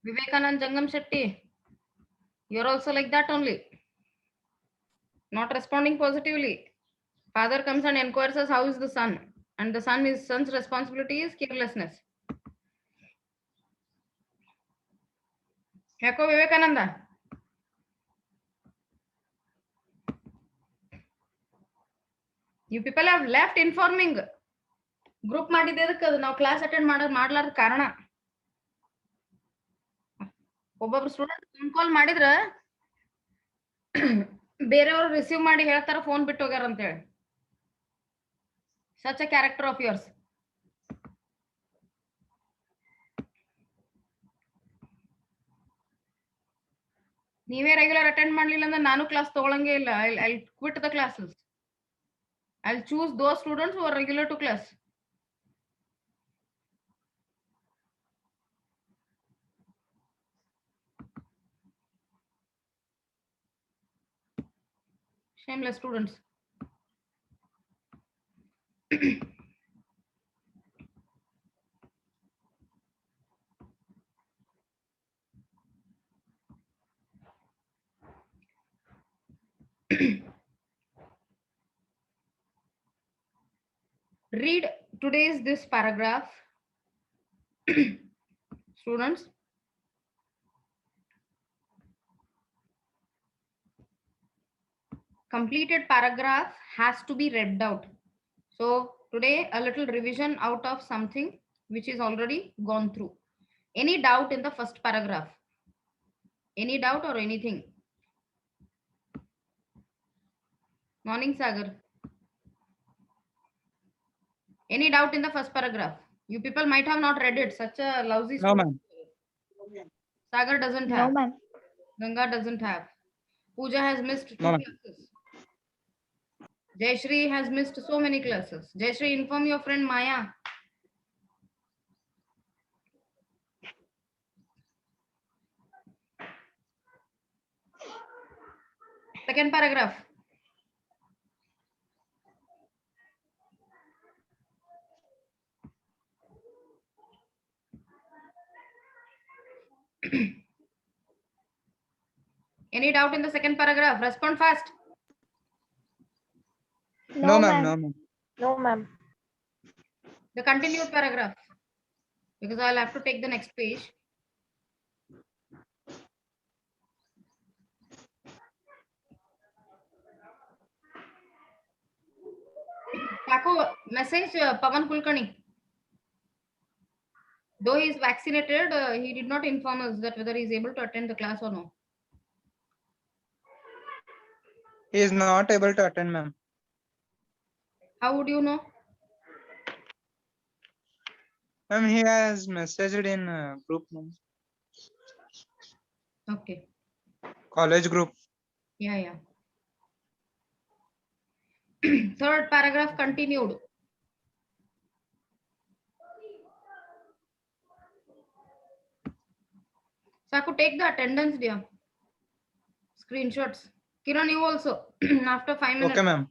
Vivekanand Jangam Shetty, you're also like that only. Not responding positively. Father comes and inquires us how is the son, and the son's responsibility is carelessness. Yako Vivekananda. You people have left informing. Group ಮಾಡಿದೆ ಅದಕ್ಕೆ ನಾವು class attend ಮಾಡ್ಲಾರ್ದ ಕಾರಣ. ಒಬ್ಬೊಬ್ರು student phone call ಮಾಡಿದ್ರ ಬೇರೆಯವರು receive ಮಾಡಿ ಹೇಳ್ತಾರ phone ಬಿಟ್ಟು ಹೋಗ್ಯಾರ ಅಂತ ಹೇಳಿ. Such a character of yours. ನೀವೇ ರೆಗ್ಯುಲರ್ ಅಟೆಂಡ್ ಮಾಡ್ಲಿಲ್ಲ ಅಂದ್ರೆ ನಾನು ಕ್ಲಾಸ್ ತಗೊಳಂಗೇ ಇಲ್ಲ. I'll quit the classes. I'll choose those students who are regular to class. Shameless students. Read today's this paragraph. Students, completed paragraph has to be read out. So today a little revision out of something which is already gone through. Any doubt in the first paragraph? Any doubt or anything? Morning, Sagar. Any doubt in the first paragraph? You people might have not read it. Such a lousy No, student. ma'am. Sagar doesn't No, have. ma'am. Ganga doesn't have. Pooja has missed 2 No, ma'am. classes. Jayashri has missed so many classes. Jayashri, inform your friend Maya. Second paragraph. Any doubt in the second paragraph? Respond fast. No, ma'am. No, ma'am. No, ma'am. The continued paragraph. Because I'll have to take the next page. Taco, message Pavan Kulkarni. Though he is vaccinated, he did not inform us that whether he is able to attend the class or no. He is not able to attend, ma'am. How would you know? Ma'am, he has messaged in group, ma'am. Okay. College group. Yeah. Third paragraph continued. Saku, take the attendance, dear. Screenshots. Kiran, you also. After 5 minutes. Okay, ma'am.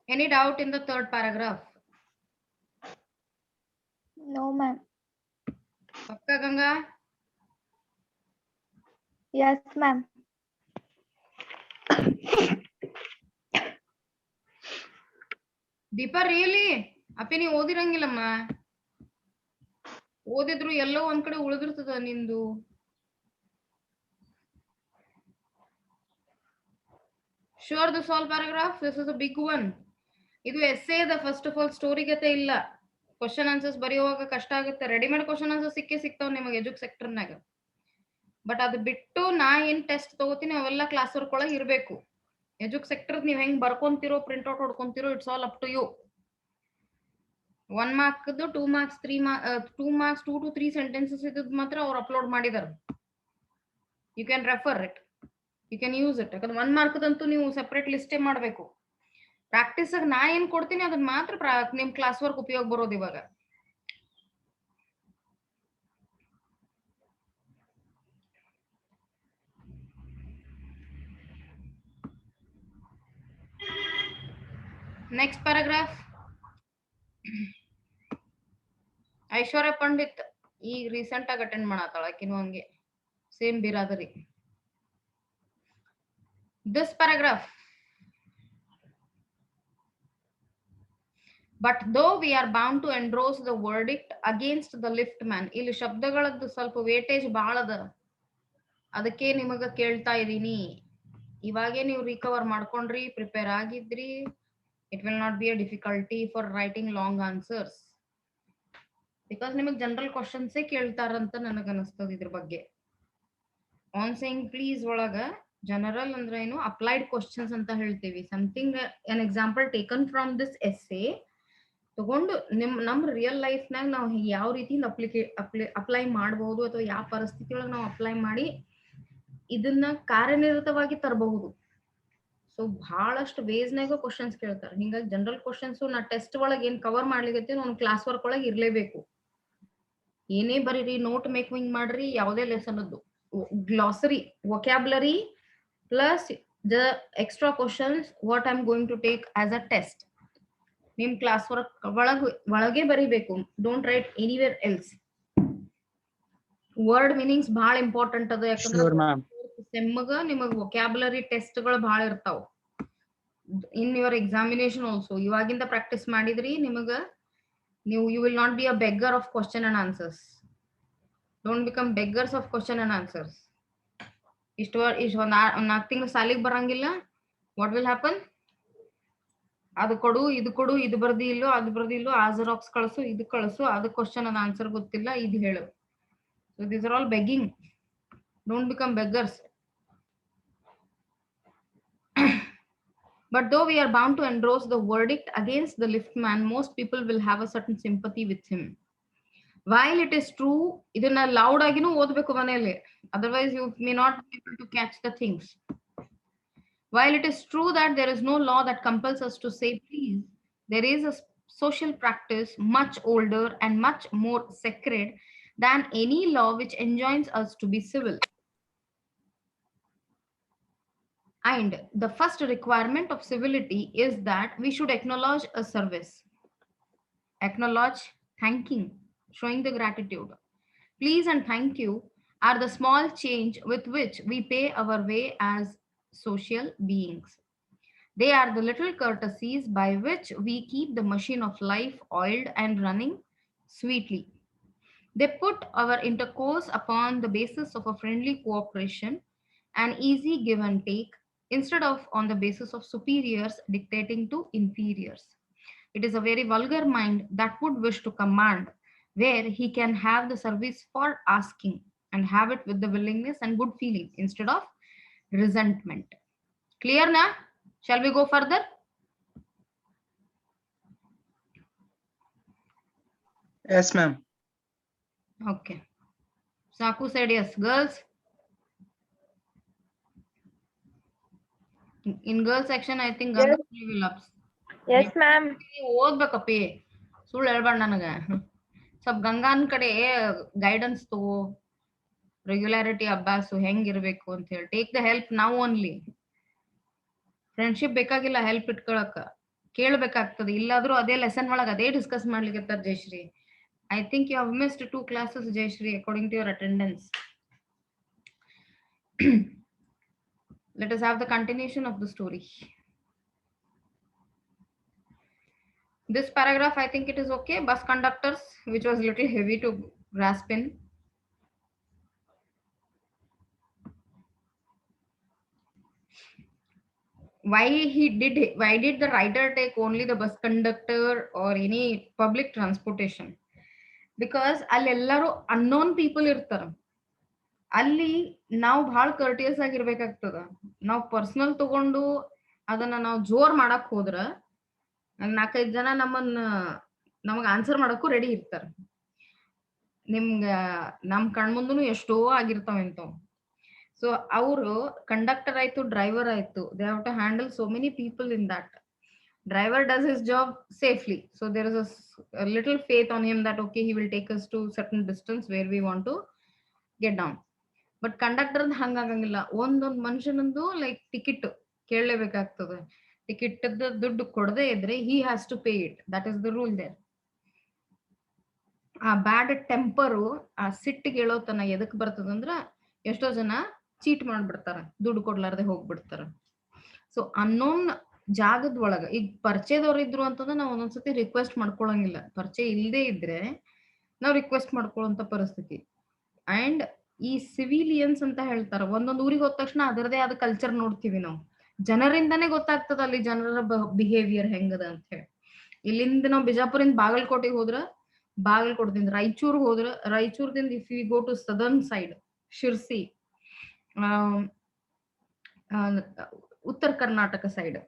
Any doubt in the third paragraph? No, ma'am. Pakka, Ganga? Yes, ma'am. Deepa really ಅಪ್ಪಿ ನೀ ಓದಿರಂಗಿಲ್ಲಮ್ಮ. ಓದಿದ್ರು ಎಲ್ಲೋ ಒಂದ್ ಕಡೆ ಉಳಿದಿರ್ತದ ನಿಂದು. Sure, this all paragraph. This is a big one. ಇದು essay the first of all story ಗತೆ ಇಲ್ಲ. Question answers ಬರೆಯುವಾಗ ಕಷ್ಟ ಆಗುತ್ತೆ. ರೆಡಿಮೇಡ್ ಕ್ವಶನ್ ಆನ್ಸರ್ ಸಿಕ್ತಾವ್ ನಿಮಗೆ ಎಜುಕ್ ಸೆಕ್ಟರ್ನಾಗ. ಬಟ್ ಅದು ಬಿಟ್ಟು ನಾ ಏನ್ ಟೆಸ್ಟ್ ತಗೋತೀನಿ ಅವೆಲ್ಲ ಕ್ಲಾಸ್ ವರ್ಕ್ ಒಳಗೆ ಇರಬೇಕು. ಎಜುಕ್ ಸೆಕ್ಟರ್ ನೀವ್ ಹೆಂಗ್ ಬರ್ಕೊಂತಿರೋ ಪ್ರಿಂಟ್ ಔಟ್ ಹೊಡ್ಕೊಂತಿರೋ it's all up to you. 1 mark 2 marks 3 2 marks 2 to 3 sentences ಇದ್ದದ್ ಮಾತ್ರ ಅವ್ರು ಅಪ್ಲೋಡ್ ಮಾಡಿದಾರೆ. You can refer it, you can use it. ಯಾಕಂದ್ರೆ 1 mark ದಂತೂ ನೀವು ಸೆಪರೇಟ್ ಲಿಸ್ಟೇ ಮಾಡಬೇಕು. ಪ್ರಾಕ್ಟೀಸ್ ನಾ ಏನ್ ಕೊಡ್ತೀನಿ ಅದನ್ನ ಮಾತ್ರ ನಿಮ್ ಕ್ಲಾಸ್ ವರ್ಕ್ ಉಪಯೋಗ ಬರೋದು ಇವಾಗ. Next paragraph. ಐಶ್ವರ್ಯ ಪಂಡಿತ್ ಈಗ ರೀಸೆಂಟ್ ಆಗಿ ಅಟೆಂಡ್ ಮಾಡತ್ತಾಳ ಆಕಿನೂ ಹಂಗೆ same ಬಿರಾದರಿ. This paragraph. But though we are bound to endorse the verdict against the liftman, ಇಲ್ಲಿ ಶಬ್ದಗಳದ್ದು ಸ್ವಲ್ಪ ವೇಟೇಜ್ ಬಾಳ ಅದ, ಅದಕ್ಕೆ ನಿಮಗ ಕೇಳ್ತಾ ಇದೀನಿ. ಇವಾಗೇ ನೀವು ರಿಕವರ್ ಮಾಡ್ಕೊಂಡ್ರಿ, prepare ಆಗಿದ್ರಿ, it will not be a difficulty for writing long answers. Because ನಿಮಗ್ ಜನರಲ್ ಕ್ವಶನ್ಸೇ ಕೇಳ್ತಾರಂತ ನನಗ ಅನಿಸ್ತದ ಇದ್ರ ಬಗ್ಗೆ. ಆನ್ ಸೇಯಿಂಗ್ ಪ್ಲೀಸ್ ಒಳಗ ಜನರಲ್ ಅಂದ್ರೆ ಏನು, ಅಪ್ಲೈಡ್ ಕ್ವಶನ್ಸ್ ಅಂತ ಹೇಳ್ತೀವಿ. Something an example taken from this essay ತಗೊಂಡು ನಮ್ ರಿಯಲ್ ಲೈಫ್ ನಾಗ ನಾವು ಯಾವ ರೀತಿಯಿಂದ ಅಪ್ಲೈ ಮಾಡಬಹುದು ಅಥವಾ ಯಾವ ಪರಿಸ್ಥಿತಿ ಒಳಗೆ ನಾವು ಅಪ್ಲೈ ಮಾಡಿ ಇದನ್ನ ಕಾರ್ಯನಿರತವಾಗಿ ತರಬಹುದು. ಸೊ ಬಹಳಷ್ಟು ವೇಸ್ನಾಗ ಕ್ವಶನ್ಸ್ ಕೇಳ್ತಾರೆ. ಹಿಂಗಾಗಿ ಜನರಲ್ ಕ್ವಶನ್ಸ್ ನಾ ಟೆಸ್ಟ್ ಒಳಗೆ ಏನ್ ಕವರ್ ಮಾಡ್ಲಿಕ್ಕೆ ನಾನು ಕ್ಲಾಸ್ ವರ್ಕ್ ಒಳಗೆ ಇರ್ಲೇಬೇಕು. ಏನೇ ಬರೀರಿ, ನೋಟ್ ಮೇಕಿಂಗ್ ಮಾಡ್ರಿ, ಯಾವುದೇ ಲೆಸನ್ ಅದು glossary vocabulary plus the extra questions what I am going to take as a test. ನಿಮ್ ಕ್ಲಾಸ್ ವರ್ಕ್ ಒಳಗೆ ಬರಿಬೇಕು. Don't write anywhere else. Word meanings ಬಹಳ ಇಂಪಾರ್ಟೆಂಟ್ ಅದ. ಯಾಕಂದ್ರೆ ಸೆಮ್ಗ ನಿಮಗ್ ವೊಕ್ಯಾಬ್ಲರಿ ಟೆಸ್ಟ್ ಗಳು ಬಹಳ ಇರ್ತಾವ ಇನ್ ಯುವರ್ ಎಕ್ಸಾಮಿನೇಷನ್ ಆಲ್ಸೋ. ಇವಾಗಿಂದ ಪ್ರಾಕ್ಟೀಸ್ ಮಾಡಿದ್ರಿ ನಿಮಗ you will not be a beggar of question and answers. Don't become beggars of question and answers. ಇಷ್ಟು ನಾಲ್ಕು ತಿಂಗಳು ಸಾಲಿಗೆ ಬರಂಗಿಲ್ಲ, what will happen? ಅದು ಕೊಡು, ಇದು ಕೊಡು, ಇದು ಬರ್ದಿ ಇಲ್ಲೋ, ಅದು ಬರ್ದಿ ಇಲ್ಲೋ, ಆ ಜೆರಾಕ್ಸ್ ಕಳಿಸು, ಇದು ಕಳಿಸು, ಅದು ಕ್ವಶನ್ ಅದ ಆನ್ಸರ್ ಗೊತ್ತಿಲ್ಲ, ಇದು ಹೇಳು. So these are all begging. Don't become beggars. But though we are bound to endorse the verdict against the liftman, most people will have a certain sympathy with him. While it is true, ಇದನ್ನ loud ಆಗಿನೂ ಓದಬೇಕು ಮನೆಯಲ್ಲಿ, otherwise you may not be able to catch the things. While it is true that there is no law that compels us to say please, there is a social practice much older and much more sacred than any law which enjoins us to be civil. And the first requirement of civility is that we should acknowledge a service. Acknowledge, thanking, showing the gratitude. Please and thank you are the small change with which we pay our way as social beings. They are the little courtesies by which we keep the machine of life oiled and running sweetly. They put our intercourse upon the basis of a friendly cooperation, an easy give and take, instead of on the basis of superiors dictating to inferiors. It is a very vulgar mind that would wish to command where he can have the service for asking and have it with the willingness and good feeling instead of resentment. Clear na? Shall we go further? Yes, ma'am. Okay. Saku said yes. Girls? In girls section, I think Ganga will up. Yes, ma'am. ಓದ್ಬೇಕಪ್ಪಿ, ಸುಳ್ಳು ಹೇಳ್ಬೇಡ ನನಗ. ಸ್ವಲ್ಪ ಗಂಗಾನ್ ಕಡೆ guidance ತಗೋ, regularity ಅಭ್ಯಾಸ ಹೆಂಗಿರ್ಬೇಕು ಅಂತ ಹೇಳಿ. ಟೇಕ್ ದ ಹೆಲ್ಪ್ ನಾವು ಓನ್ಲಿ. ಫ್ರೆಂಡ್ಶಿಪ್ ಬೇಕಾಗಿಲ್ಲ ಹೆಲ್ಪ್ ಇಟ್ಕೊಳಕ, ಕೇಳ್ಬೇಕಾಗ್ತದೆ. ಇಲ್ಲಾದ್ರೂ ಅದೇ ಲೆಸನ್ ಒಳಗೆ ಅದೇ ಡಿಸ್ಕಸ್ ಮಾಡ್ಲಿಕ್ಕೆ Jayashree. I think you have missed 2 classes Jayashree according to your attendance. Let us have the continuation of the story. This paragraph, I think it is okay. Bus conductors, which was little heavy to grasp in. Why did the writer take only the bus conductor or any public transportation? Because ಅಲ್ಲೆಲ್ಲರೂ unknown people ಇರ್ತಾರ. ಅಲ್ಲಿ ನಾವು ಬಹಳ ಕರ್ಟಿಯಸ್ ಆಗಿರ್ಬೇಕಾಗ್ತದ. ನಾವು personal ತಗೊಂಡು ಅದನ್ನ ನಾವು ಜೋರ್ ಮಾಡಕ್ ಹೋದ್ರ 4-5 ಜನ ನಮಗ್ ಆನ್ಸರ್ ಮಾಡಕ್ಕೂ ರೆಡಿ ಇರ್ತಾರ. ನಮ್ ಕಣ್ಮುಂದನು ಎಷ್ಟೋ ಆಗಿರ್ತಾವ ಇಂಥವ್. ಸೊ ಅವರು ಕಂಡಕ್ಟರ್ ಆಯ್ತು, ಡ್ರೈವರ್ ಆಯ್ತು, they have to handle so many people in that. Driver does his job safely, so there is a little faith on him that okay, he will take us to certain distance where we want to get down. But conductor ಹಂಗಾಗಂಗಿಲ್ಲ. ಒಂದೊಂದ್ ಮನುಷ್ಯನಂದು like ticket ಕೇಳಲೇಬೇಕಾಗ್ತದೆ. Ticket ದುಡ್ಡು ಕೊಡದೇ ಇದ್ರೆ he has to pay it. That is the rule there. ಆ ಬ್ಯಾಡ್ temper ಆ ಸಿಟ್ಟಿಗೆ ಹೇಳೋತನ ಎದಕ್ ಬರ್ತದಂದ್ರ ಎಷ್ಟೋ ಜನ ಚೀಟ್ ಮಾಡ್ಬಿಡ್ತಾರ, ದುಡ್ಡು ಕೊಡ್ಲಾರ್ದೆ ಹೋಗ್ಬಿಡ್ತಾರ. ಸೊ ಅನ್ನೋನ್ ಜಾಗದ ಒಳಗ ಈಗ ಪರಿಚಯದವ್ರು ಇದ್ರು ಅಂತಂದ್ರೆ ನಾವ್ ಒಂದೊಂದ್ಸತಿ ರಿಕ್ವೆಸ್ಟ್ ಮಾಡ್ಕೊಳಂಗಿಲ್ಲ. ಪರಿಚಯ ಇಲ್ಲದೆ ಇದ್ರೆ ನಾವ್ ರಿಕ್ವೆಸ್ಟ್ ಮಾಡ್ಕೊಳ್ಳೋಂತ ಪರಿಸ್ಥಿತಿ. ಅಂಡ್ ಈ ಸಿವಿಲಿಯನ್ಸ್ ಅಂತ ಹೇಳ್ತಾರ, ಒಂದೊಂದ್ ಊರಿಗೆ ಹೋದ ತಕ್ಷಣ ಅದರದೇ ಆದ ಕಲ್ಚರ್ ನೋಡ್ತೀವಿ ನಾವು. ಜನರಿಂದಾನೇ ಗೊತ್ತಾಗ್ತದ ಅಲ್ಲಿ ಜನರ ಬಿಹೇವಿಯರ್ ಹೆಂಗದ ಅಂತ ಹೇಳಿ. ಇಲ್ಲಿಂದ ನಾವು ಬಿಜಾಪುರಿಂದ ಬಾಗಲಕೋಟೆಗೆ ಹೋದ್ರ, ಬಾಗಲಕೋಟದಿಂದ ರಾಯಚೂರ್ಗೆ ಹೋದ್ರ, ರಾಯಚೂರ್ದಿಂದ if you go to southern side Sirsi, Uttara Karnataka side,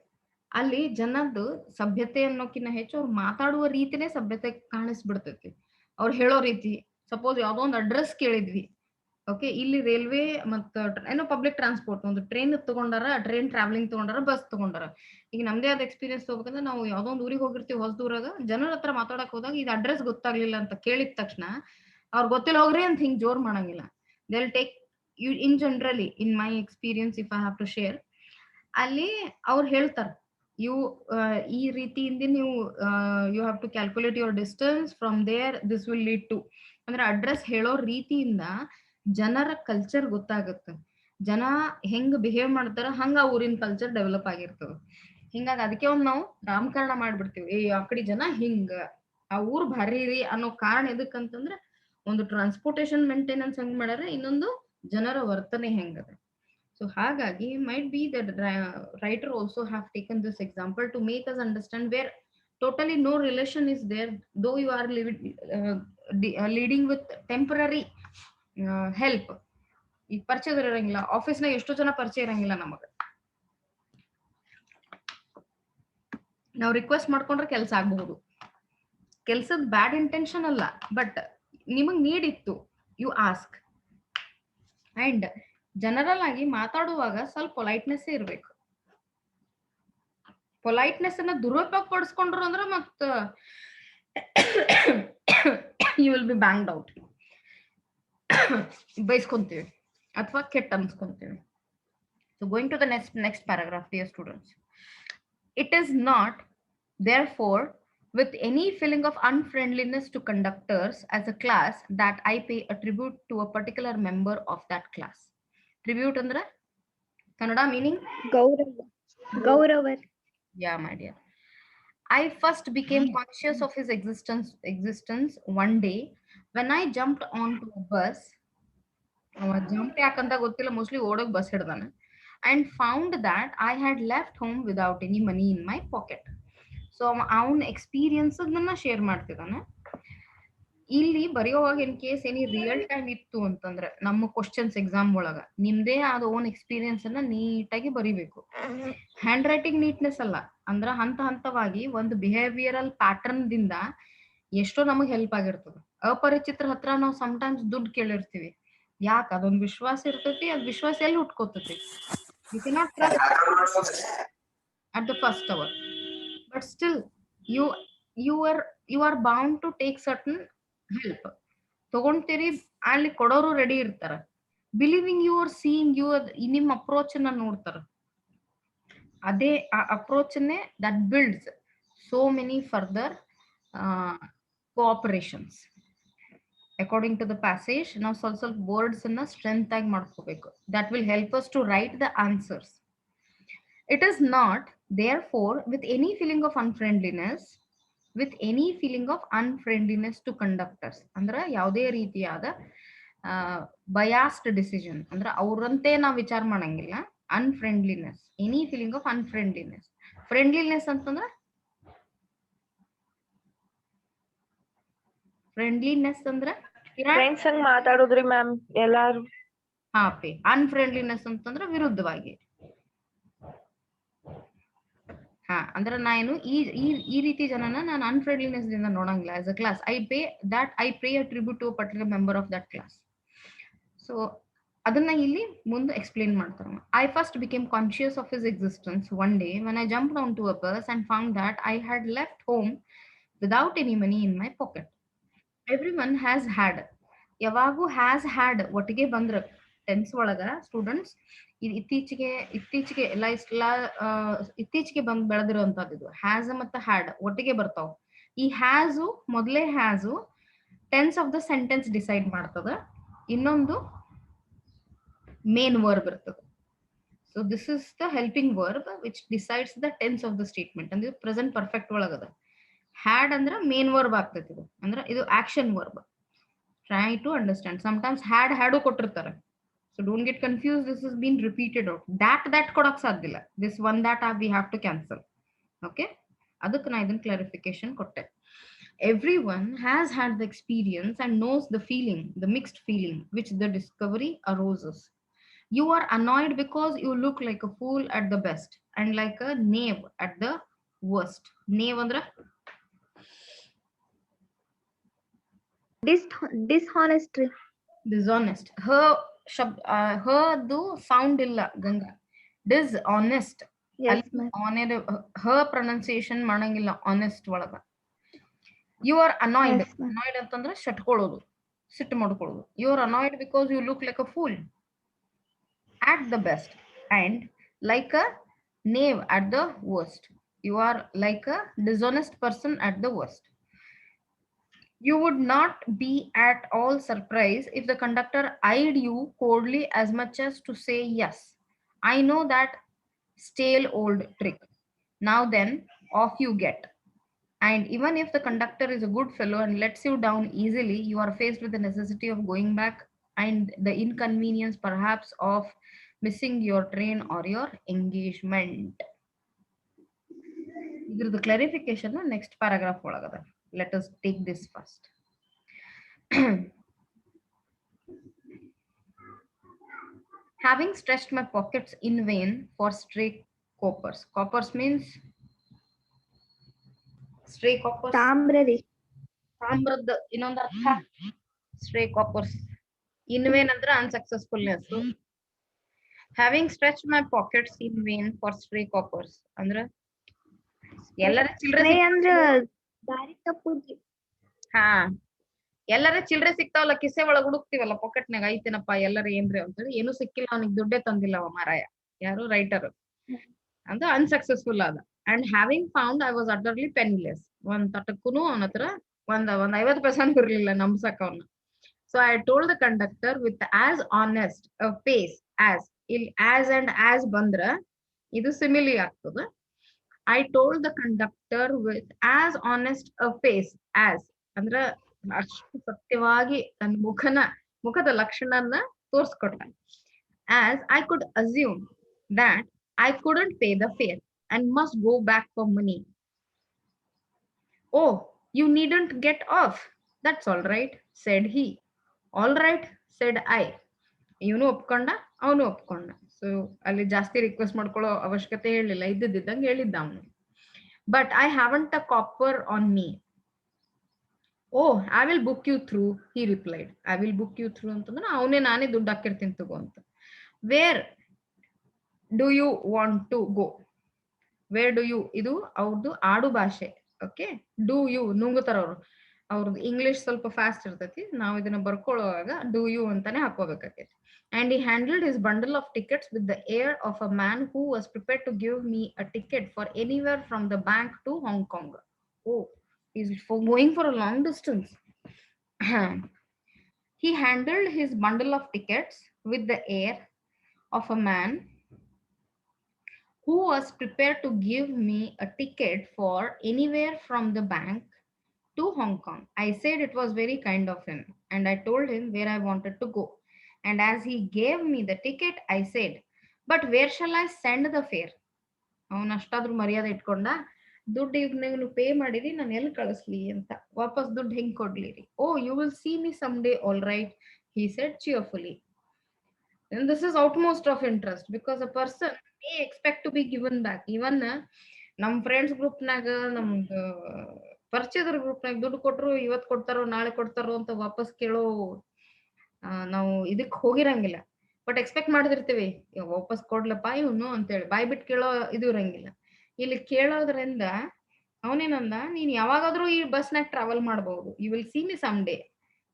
ಅಲ್ಲಿ ಜನದ್ದು ಸಭ್ಯತೆ ಅನ್ನೋಕಿನ್ನ ಹೆಚ್ಚು ಅವ್ರು ಮಾತಾಡುವ ರೀತಿನೇ ಸಭ್ಯತೆ ಕಾಣಿಸ್ಬಿಡ್ತೈತಿ. ಅವ್ರು ಹೇಳೋ ರೀತಿ, ಸಪೋಸ್ ಯಾವ್ದೋ ಒಂದು ಅಡ್ರೆಸ್ ಕೇಳಿದ್ವಿ, ಓಕೆ, ಇಲ್ಲಿ ರೈಲ್ವೆ ಮತ್ತ ಏನೋ ಪಬ್ಲಿಕ್ ಟ್ರಾನ್ಸ್ಪೋರ್ಟ್, ಒಂದು ಟ್ರೈನ್ ತಗೊಂಡಾರ, ಟ್ರೈನ್ ಟ್ರಾವೆಲಿಂಗ್ ತಗೊಂಡಾರ, ಬಸ್ ತಗೊಂಡಾರ. ಈಗ ನಮ್ದೇ ಆದ ಎಕ್ಸ್ಪೀರಿಯನ್ಸ್ ತಗೋಬೇಕಂದ್ರೆ ನಾವು ಯಾವ್ದೋ ಒಂದು ಊರಿಗೆ ಹೋಗಿರ್ತೀವಿ ಹೊಸದೂರಾಗ, ಜನರ ಹತ್ರ ಮಾತಾಡಕ್ ಹೋದಾಗ ಇದು ಅಡ್ರೆಸ್ ಗೊತ್ತಾಗ್ಲಿಲ್ಲ ಅಂತ ಕೇಳಿದ ತಕ್ಷಣ ಅವ್ರು ಗೊತ್ತಿಲ್ಲ ಹೋಗ್ರಿ ಅಂತ ಹಿಂಗ್ ಜೋರ್ ಮಾಡಂಗಿಲ್ಲ. They will take you in generally, in my experience if I have to share, ಅಲ್ಲಿ ಅವ್ರು ಹೇಳ್ತಾರ ಯು ಈ ರೀತಿಯಿಂದ ನೀವು you have to calculate your distance from there, this will lead to, ಅಂದ್ರೆ ಅಡ್ರೆಸ್ ಹೇಳೋ ರೀತಿಯಿಂದ ಜನರ ಕಲ್ಚರ್ ಗೊತ್ತಾಗುತ್ತೆ. ಜನ ಹೆಂಗ್ ಬಿಹೇವ್ ಮಾಡ್ತಾರ ಹಂಗ ಆ ಊರಿನ ಕಲ್ಚರ್ ಡೆವಲಪ್ ಆಗಿರ್ತದ. ಹಿಂಗಾಗಿ ಅದಕ್ಕೆ ಒಂದ್ ನಾವು ನಾಮಕರಣ ಮಾಡ್ಬಿಡ್ತೀವಿ, ಆ ಕಡೆ ಜನ ಹಿಂಗ, ಆ ಊರ್ ಭಾರಿ ರೀ ಅನ್ನೋ ಕಾರಣ ಎದಕ್ಕಂತಂದ್ರ ಒಂದು ಟ್ರಾನ್ಸ್ಪೋರ್ಟೇಶನ್ ಮೇಂಟೆನೆನ್ಸ್ ಹೆಂಗ್ ಮಾಡ್ಯಾರ, ಇನ್ನೊಂದು ಜನರ ವರ್ತನೆ ಹೆಂಗದ. So ಹಾಗಾಗಿ might be that writer also have taken this example to make us understand where totally no relation is there, though you are leading with temporary help. ಈಗ ಪರಿಚಯ ಇರಂಗಿಲ್ಲ, ಆಫೀಸ್ನಾಗ ಎಷ್ಟೋ ಜನ ಪರಿಚಯ ಇರಂಗಿಲ್ಲ ನಮಗ, ನಾವು ರಿಕ್ವೆಸ್ಟ್ ಮಾಡ್ಕೊಂಡ್ರೆ ಕೆಲಸ ಆಗಬಹುದು. ಕೆಲ್ಸದ ಬ್ಯಾಡ್ ಇಂಟೆನ್ಷನ್ ಅಲ್ಲ, ಬಟ್ ನಿಮಗ್ ನೀಡ್ ಇತ್ತು, ಯು ಆಸ್ಕ್. ಅಂಡ್ ಜನರಲ್ ಆಗಿ ಮಾತಾಡುವಾಗ ಸ್ವಲ್ಪ ಪೊಲೈಟ್ನೆಸ್ ಇರ್ಬೇಕು. ಪೊಲೈಟ್ನೆಸ್ ಅನ್ನ ದುರುಪಯೋಗ ಪಡಿಸ್ಕೊಂಡ್ರು ಅಂದ್ರೆ ಮತ್ತ you will be banged out. ಬೈಸ್ಕೊಂತೀವಿ ಅಥವಾ ಕೆಟ್ಟ ಅನ್ಸ್ಕೊಂತೀವಿ. So going to the next paragraph, dear students. It is not, therefore, with any feeling of unfriendliness to conductors as a class that I pay a tribute to a particular member of that class. Tribute andra Kannada meaning Gauravar. Yeah, my dear. I first became conscious of his existence one day when I jumped onto a bus. Jump yakanta gottilla, mostly odog bus ಹಿಡ್ದಾನ, and found that I had left home without any money in my pocket. So ಅವನ experience ಅದನ್ನ share ಮಾಡ್ತಿದ್ದಾನೆ. ಇಲ್ಲಿ ಬರೆಯುವಾಗ in case ಏನಿ real time ಇತ್ತು ಅಂತಂದ್ರೆ ನಮ್ಮ questions exam ಒಳಗ ನಿಮ್ದೇ ಆದ ಓನ್ ಎಕ್ಸ್ಪೀರಿಯನ್ಸ್ ಅನ್ನ ನೀಟಾಗಿ ಬರಿಬೇಕು. ಹ್ಯಾಂಡ್ ರೈಟಿಂಗ್ ನೀಟ್ನೆಸ್ ಅಲ್ಲ, ಅಂದ್ರ ಹಂತ ಹಂತವಾಗಿ ಒಂದು ಬಿಹೇವಿಯರಲ್ ಪ್ಯಾಟರ್ನ್ ದಿಂದ ಎಷ್ಟೋ ನಮಗ್ ಹೆಲ್ಪ್ ಆಗಿರ್ತದ. ಅಪರಿಚಿತರ ಹತ್ರ ನಾವು ಸಮ್ಟೈಮ್ಸ್ ದುಡ್ಡು ಕೇಳಿರ್ತೀವಿ, ಯಾಕ ಅದೊಂದು ವಿಶ್ವಾಸ ಇರ್ತೈತಿ, ಅದ್ ವಿಶ್ವಾಸ ಎಲ್ಲಿ ಹುಟ್ಕೋತೈತಿ, you cannot trust at the first hour, but still you are bound to take certain help. ತಗೊಂತೀರಿ, ಅಲ್ಲಿ ಕೊಡೋರು ರೆಡಿ ಇರ್ತಾರ, believing you are seeing you, ನಿಮ್ ಅಪ್ರೋಚ್ ಅನ್ನ ನೋಡ್ತಾರ. ಅದೇ ಆ ಅಪ್ರೋಚ್ ನೇ that builds so many further cooperations. According to the passage ನಾವು ಸ್ವಲ್ಪ ವರ್ಡ್ಸ್ ಅನ್ನ ಸ್ಟ್ರೆಂತ್ ಆಗಿ ಮಾಡ್ಕೋಬೇಕು. That will help us to write the answers. It is not, therefore, with any feeling of unfriendliness to conductors. ಅಂದ್ರೆ ಯಾವುದೇ ರೀತಿಯಾದ biased decision, ಅಂದ್ರೆ ಅವ್ರಂತೆ ನಾವು ವಿಚಾರ ಮಾಡಂಗಿಲ್ಲ. ಅನ್ಫ್ರೆಂಡ್ಲಿನೆಸ್, ಎನಿ ಫೀಲಿಂಗ್ ಆಫ್ ಅನ್ಫ್ರೆಂಡ್ಲಿನೆಸ್. ಫ್ರೆಂಡ್ಲಿನೆಸ್ ಅಂತಂದ್ರೆ ಫ್ರೆಂಡ್ಲಿನೆಸ್ ಅಂದ್ರೆ ಫ್ರೆಂಡ್ಸ್ ಹಂಗ್ ಮಾತಾಡೋದ್ರಿ ಮ್ಯಾಮ್ ಎಲ್ಲಾರು. ಹಾಪಿ. ಅನ್ಫ್ರೆಂಡ್ಲಿನೆಸ್ ಅಂತಂದ್ರೆ ವಿರುದ್ಧವಾಗಿ. ಅಂದ್ರೆ ನಾನು ಈ ರೀತಿ ಜನನ ನಾನು ಅನ್ಫ್ರೆಂಡ್ಲಿನೆಸ್ ದಿಂದ ನೋಡಂಗಿಲ್ಲ. As a class I pay a tribute to a particular member of that class. So ಅದನ್ನ ಇಲ್ಲಿ ಮುಂದೆ ಎಕ್ಸ್ಪ್ಲೇನ್ ಮಾಡ್ತಾರೆ. I first became conscious of his existence one day when I jumped on to a bus and found that I had left home without any money in my pocket. Everyone has had, ಯಾವಾಗೂ has had ಒಟ್ಟಿಗೆ ಬಂದ್ರ tense ಒಳಗ students ಇತ್ತೀಚೆಗೆ ಬಂದ್ ಬೆಳೆದಿರುವಂತದ್ದು has ಮತ್ತೆ had ಒಟ್ಟಿಗೆ ಬರ್ತಾವ. ಈ ಹ್ಯಾಸು ಮೊದಲೇ has tense of the sentence decide ಮಾಡ್ತದ, ಇನ್ನೊಂದು ಮೇನ್ ವರ್ಬ್ ಇರ್ತದೆ. So this is the helping verb which decides the tense of the statement. ಅಂದ್ರೆ ಪ್ರೆಸೆಂಟ್ ಪರ್ಫೆಕ್ಟ್ ಒಳಗದ. ಹ್ಯಾಡ್ ಅಂದ್ರೆ ಮೇನ್ ವರ್ಬ್ ಆಗ್ತೈತಿ ಇದು, ಅಂದ್ರೆ ಇದು action verb. Try to understand. Sometimes had ಕೊಟ್ಟಿರ್ತಾರೆ. So don't get confused. This has been repeated out. That ಕೊಡಕ್ ಸಾಧ್ಯ ಇಲ್ಲ. This one that we have to cancel. Okay? ಅದಕ್ಕೆ ನಾ ಇದನ್ನ clarification ಕೊಟ್ಟೆ. Everyone has had the experience and knows the feeling, the mixed feeling which the discovery arouses. You are annoyed because you look like a fool at the best and like a knave at the worst. Knave ಅಂದ್ರೆ Dishonest. dishonest. ಹದು sound ಇಲ್ಲ Ganga. ಡಿಸ್ಆನೆಸ್ಟ್. Yes, ma'am. ಹ pronunciation ಮಾಡಂಗಿಲ್ಲ honest ಒಳಗ. You are annoyed. Yes, ma'am. Annoyed ಅಂತಂದ್ರೆ ಶಟ್ಕೊಳ್ಳೋದು, ಸಿಟ್ಟು ಮಾಡ್ಕೊಳ್ಳೋದು. You are annoyed because you look like a fool at the best and like a knave at the worst. You are like a dishonest person at the worst. You would not be at all surprised if the conductor eyed you coldly as much as to say, yes, I know that stale old trick. Now then, off you get. And even if the conductor is a good fellow and lets you down easily, you are faced with the necessity of going back and the inconvenience perhaps of missing your train or your engagement. ಇದ್ರದ್ದು clarification next paragraph ಒಳಗದ. Let us take this first. Having stretched my pockets in vain for stray coppers. Coppers means stray coppers. Tambrari. ತಾಮ್ರದ ಇನ್ನೊಂದು ಅರ್ಥ stray coppers. In vain ಅಂದ್ರೆ unsuccessfulness. Having stretch my pockets in vain for stray coppers ಅಂದ್ರೆ ಎಲ್ಲರ ಚಿಲ್ಡ್ರೆ ಅಂದ್ರ ದಾರಿ ತಪ್ಪುದ್ರಿ. ಹಾ, ಎಲ್ಲರ ಚಿಲ್ಡ್ರೆ ಸಿಕ್ತಾವಲ್ಲ ಕಿಸೆ ಒಳಗ್ ಹುಡುಕ್ತಿವಲ್ಲ, ಪಾಕೆಟ್ನಾಗ ಐತೇನಪ್ಪ ಎಲ್ಲರ ಏನ್ರಿ ಅಂತೇಳಿ. ಏನು ಸಿಕ್ಕಿಲ್ಲ, ಅವನಿಗೆ ದುಡ್ಡೇ ತಂದಿಲ್ಲ ಅವ ಮಾರಾಯ. ಯಾರು ರೈಟರ್ ಅಂದ್ರೆ ಅನ್ಸಕ್ಸಸ್ಫುಲ್ ಆದ. And having found I was utterly penless. ಒಂದ್ ತಟಕ್ಕೂನು ಅವನ ಹತ್ರ ಒಂದ್ 50 ಪೈಸಾನು ಇರ್ಲಿಲ್ಲ ನಂಬ್ಸಕ್ ಅವನ್ನ. So I told the conductor with as honest a face as. ಇಲ್ಲಿ ಆಸ್ ಅಂಡ್ ಆಸ್ ಬಂದ್ರ ಇದು ಸಿಮಿಲಿ ಆಗ್ತದ. I told the conductor with as honest a face as ಅಂದ್ರ ಅಷ್ಟು ಸತ್ಯವಾಗಿ ತನ್ನ ಮುಖದ ಲಕ್ಷಣನ ತೋರ್ಸ್ಕೊಟ್ಟ. As I could assume that I couldn't pay the fare and must go back for money. Oh, you needn't get off. That's all right, said he. All right, said I. ಇವನು ಒಪ್ಕೊಂಡ, ಅವನು ಒಪ್ಕೊಂಡ. So ಅಲ್ಲಿ ಜಾಸ್ತಿ request ಮಾಡ್ಕೊಳ್ಳೋ ಅವಶ್ಯಕತೆ ಹೇಳಿಲ್ಲ, ಇದ್ದಿದ್ದಂಗೆ ಹೇಳಿದ್ದ ಅವನು. But I haven't a copper on me. Oh, I will book you through, he replied. I will book you through ಅಂತಂದ್ರೆ ನಾನೇ ದುಡ್ಡು ಹಾಕಿರ್ತೀನಿ ತಗೋ ಅಂತ. Where do you want to go? Where do you? ಇದು ಅವ್ರದ್ದು ಆಡು ಭಾಷೆ. ಓಕೆ, ಡೂ ಯು ನುಂಗುತ್ತಾರ ಅವರು. ಅವ್ರದ್ದು ಇಂಗ್ಲಿಷ್ ಸ್ವಲ್ಪ ಫಾಸ್ಟ್ ಇರ್ತೈತಿ, ನಾವು ಇದನ್ನ ಬರ್ಕೊಳ್ಳುವಾಗ ಡೂ ಯು ಅಂತಾನೆ ಹಾಕೋಬೇಕಾಗೈತಿ. And he handled his bundle of tickets with the air of a man who was prepared to give me a ticket for anywhere from the bank to Hong Kong. Oh, he's going for a long distance. He handled his bundle of tickets with the air of a man who was prepared to give me a ticket for anywhere from the bank to Hong Kong. I said it was very kind of him, and I told him where I wanted to go. And as he gave me the ticket, I said, but where shall I send the fare? ಅವನು ಅಷ್ಟಾದ್ರೂ ಮರ್ಯಾದೆ ಇಟ್ಕೊಂಡ, ದುಡ್ಡು ಈಗ ನೀವು pay ಮಾಡಿರಿ, ನಾನು ಎಲ್ಲಿ ಕಳಿಸ್ಲಿ ಅಂತ. ವಾಪಸ್ ದುಡ್ಡು ಹೆಂಗ್ ಕೊಡ್ಲಿರಿ? Oh, you will see me some day, all right, he said cheerfully. And this is utmost of interest because a person may expect to be given back. Even ನಮ್ ಫ್ರೆಂಡ್ಸ್ ಗ್ರೂಪ್ನಾಗ, ನಮ್ದು ಪರಿಚಯದ ಗ್ರೂಪ್ನಾಗ ದುಡ್ಡು ಕೊಟ್ರು ಇವತ್ ಕೊಡ್ತಾರೋ ನಾಳೆ ಕೊಡ್ತಾರೋ ಅಂತ ವಾಪಸ್ ಕೇಳೋ ನಾವು ಇದಕ್ ಹೋಗಿರಂಗಿಲ್ಲ. ಬಟ್ ಎಕ್ಸ್ಪೆಕ್ಟ್ ಮಾಡಿದಿರ್ತೀವಿ, ವಾಪಸ್ ಕೊಡ್ಲಪ್ಪ ಇವನು ಅಂತೇಳಿ. ಬಾಯ್ ಬಿಟ್ಟು ಕೇಳೋ ಇದು ಇರಂಗಿಲ್ಲ. ಇಲ್ಲಿ ಕೇಳೋದ್ರಿಂದ ಅವನೇನಂದ, ನೀನ್ ಯಾವಾಗಾದ್ರೂ ಈ ಬಸ್ನಾಗ ಟ್ರಾವೆಲ್ ಮಾಡಬಹುದು, you will see me some day,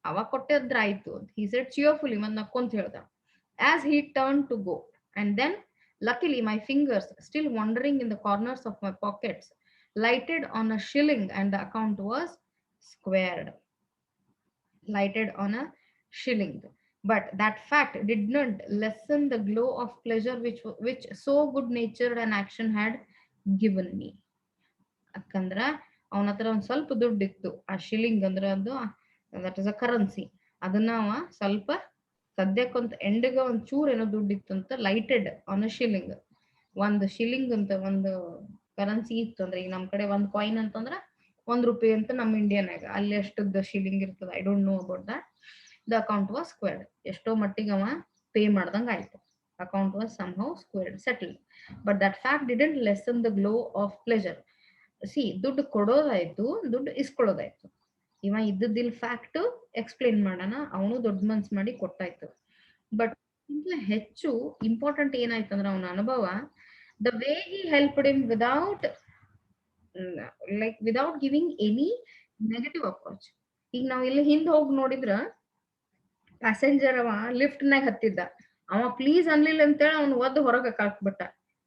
ಅವಾಗ ಕೊಟ್ಟಿದ್ರ ಆಯ್ತು ಅಂತ. he said cheerfully, ಮತ್ ನಕ್ಕೊಂತ ಹೇಳ್ದ. As he turned to go, and then luckily my fingers, still wandering in the corners of my pockets, lighted on a shilling and the account was squared. lighted on a shilling. But that fact did not lessen the glow of pleasure which so good natured an action had given me. ಯಾಕಂದ್ರ ಅವನ ಹತ್ರ ಒಂದ್ ಸ್ವಲ್ಪ ದುಡ್ಡಿತ್ತು, ಆ shilling ಅಂದ್ರೆ ಅದು that is a currency. ಅದನ್ನ ಅವ ಸ್ವಲ್ಪ ಸದ್ಯಕ್ಕೊಂದ್ ಎಂಡ್ಗೆ ಒಂದ್ ಚೂರ್ ಏನೋ ದುಡ್ಡಿತ್ತು ಅಂತ ಲೈಟೆಡ್ ಆನ್ ಅ ಶಿಲಿಂಗ್. ಒಂದ್ ಶಿಲಿಂಗ್ ಅಂತ ಒಂದು ಕರೆನ್ಸಿ ಇತ್ತು ಅಂದ್ರೆ, ಈಗ ನಮ್ ಕಡೆ ಒಂದ್ ಕಾಯಿನ್ ಅಂತಂದ್ರ ₹1 ಅಂತ ನಮ್ ಇಂಡಿಯನ್ಯಾಗ, ಅಲ್ಲಿ ಅಷ್ಟದ ಶಿಲಿಂಗ್ ಇರ್ತದ. I don't know about that. The account was squared. ಎಷ್ಟೋ ಮಟ್ಟಿಗೆ ಅವ ಪೇ ಮಾಡ್ದಂಗ ಆಯ್ತು. Account was somehow squared, settled. But that fact didn't lessen the glow of pleasure. C, ದುಡ್ಡು ಕೊಡೋದಾಯ್ತು, ದುಡ್ಡು ಇಸ್ಕೊಳ್ಳೋದಾಯ್ತು. ಇವ ಇದ್ದಿದ್ದಿಲ್ ಫ್ಯಾಕ್ಟ್ ಎಕ್ಸ್ಪ್ಲೇನ್ ಮಾಡೋಣ, ಅವನು ದೊಡ್ಡ ಮನ್ಸ್ ಮಾಡಿ ಕೊಟ್ಟಾಯ್ತು. ಬಟ್ ಹೆಚ್ಚು ಇಂಪಾರ್ಟೆಂಟ್ ಏನಾಯ್ತು ಅಂದ್ರೆ ಅವನ ಅನುಭವ, the way he helped him without giving any negative approach. ಈಗ ನಾವ್ ಇಲ್ಲಿ ಹಿಂದ್ ಹೋಗಿ ನೋಡಿದ್ರ ಪ್ಯಾಸೆಂಜರ್ ಅವ ಲಿಫ್ಟ್ ನಾಗ ಹತ್ತಿದ್ದ, ಅವ ಪ್ಲೀಸ್ ಅನ್ಲಿಲ್ಲ ಅಂತೇಳಿ ಅವ್ನು ಒದ್ದು ಹೊರಗೆ ಕಾಕ್ಬಿಟ್ಟ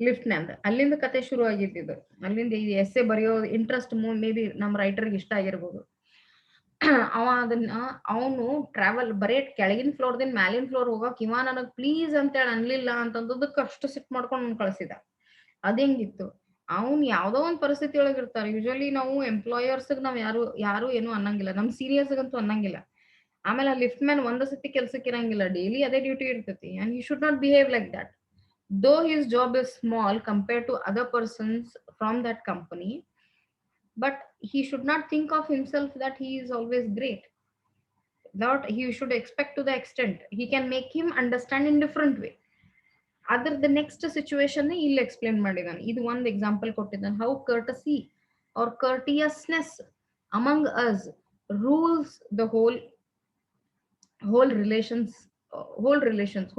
ಲಿಫ್ಟ್ ನಂದ. ಅಲ್ಲಿಂದ ಕತೆ ಶುರು ಆಗಿದ್ದು. ಅಲ್ಲಿಂದ ಈ ಎಸ್ಸೆ ಬರೆಯೋ ಇಂಟ್ರೆಸ್ಟ್ ಮೇ ಬಿ ನಮ್ ರೈಟರ್ಗೆ ಇಷ್ಟ ಆಗಿರ್ಬೋದು. ಅವ ಅದನ್ನ ಅವನು ಟ್ರಾವೆಲ್ ಬರೇ ಕೆಳಗಿನ ಫ್ಲೋರ್ದಿಂದ ಮ್ಯಾಲಿನ ಫ್ಲೋರ್ ಹೋಗಕ್ ಇವ ನನಗ್ ಪ್ಲೀಸ್ ಅಂತೇಳಿ ಅನ್ಲಿಲ್ಲ ಅಂತಂದದಕ್ಕೆ ಅಷ್ಟು ಸಿಟ್ ಮಾಡ್ಕೊಂಡು ಕಳ್ಸಿದ. ಅದೇಂಗಿತ್ತು, ಅವ್ನ್ ಯಾವ್ದೋ ಒಂದ್ ಪರಿಸ್ಥಿತಿ ಒಳಗ ಇರ್ತಾರ. ಯೂಶಲಿ ನಾವು ಎಂಪ್ಲಾಯರ್ಸ್ ನಾವ್ ಯಾರು ಏನು ಅನ್ನಂಗಿಲ್ಲ, ನಮ್ ಸೀನಿಯರ್ಸ್ ಅಂತೂ ಅನ್ನಂಗಿಲ್ಲ. ಆಮೇಲೆ ಆ ಲಿಫ್ಟ್ ಮ್ಯಾನ್ ಒಂದ ಸತಿ ಕೆಲ್ಸಕ್ಕೆ ಇರಂಗಿಲ್ಲ, ಡೈಲಿ ಅದೇ ಡ್ಯೂಟಿ ಇರ್ತೈತಿ. And you should not behave like that. Though his job is small compared to other persons from that company, but he should not think of himself that he is always great. That he should expect to the extent he can make him understand in different way. Other the next situation he'll explain ಮಾಡಿದಾನೆ. ಇದು ಒಂದು example ಕೊಟ್ಟಿದ್ದಾನೆ. How courtesy or courteousness among us rules the whole relations,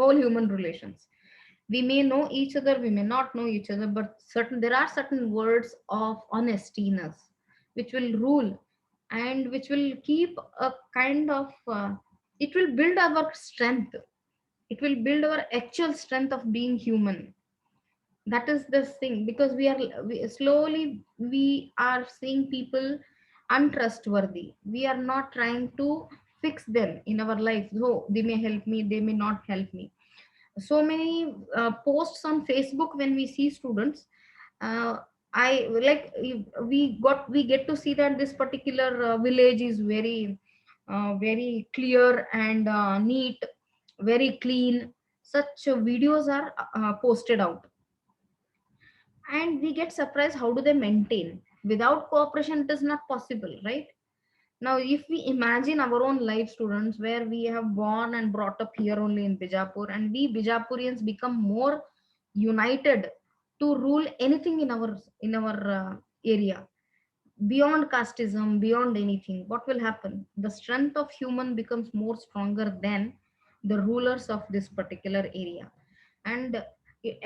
whole human relations. We may know each other, we may not know each other, but there are certain words of honesty in us which will rule and which will keep a kind of it will build our strength. It will build our actual strength of being human. That is this thing, because slowly we are seeing people untrustworthy. We are not trying to fix them in our life. Oh, they may help me, they may not help me. So many posts on Facebook when we see students, I like we get to see that this particular village is very clear and neat, very clean. Such videos are posted out, and we get surprised how do they maintain. Without cooperation it is not possible, right? Now, if we imagine our own life, students, where we have born and brought up here only in Bijapur, and we Bijapurians become more united to rule anything in our area, beyond casteism, beyond anything, what will happen? The strength of human becomes more stronger than the rulers of this particular area, and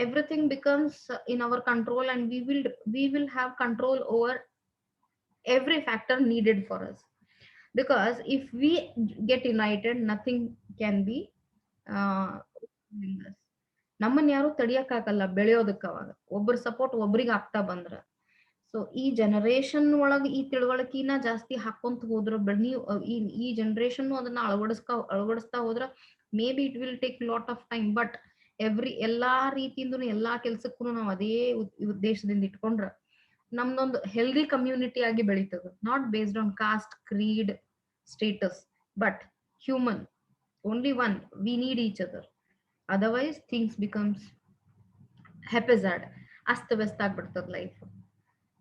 everything becomes in our control, and we will have control over every factor needed for us. Because if we get united, nothing can be ನಮ್ಮನ್ನ ಯಾರು ತಡಿಯಕ್ಕಾಗಲ್ಲ ಬೆಳೆಯೋದಕ್ಕೆ. ಅವಾಗ ಒಬ್ಬರ support ಒಬ್ರಿಗೆ ಆಗ್ತಾ ಬಂದ್ರ, so ಈ generation ಒಳಗೆ ಈ ತಿಳುವಳಿಕೆನ ಜಾಸ್ತಿ ಹಾಕೊಂತ ಹೋದ್ರ ನೀವು ಈ ಜನರೇಷನ್ ಅದನ್ನ ಅಳವಡಿಸ್ತಾ ಹೋದ್ರ may be it will take lot of time. But ಎಲ್ಲಾ ರೀತಿಯಿಂದ ಎಲ್ಲಾ ಕೆಲ್ಸಕ್ಕೂ ನಾವು ಅದೇ ಉದ್ದೇಶದಿಂದ ಇಟ್ಕೊಂಡ್ರ ನಮ್ದೊಂದು ಹೆಲ್ದಿ ಕಮ್ಯುನಿಟಿ ಆಗಿ ಬೆಳೀತದೆ. Not based on cost, Creed, status, but human, only one. We need each other, otherwise things becomes haphazard, astavast agbiಡ್ತದ life.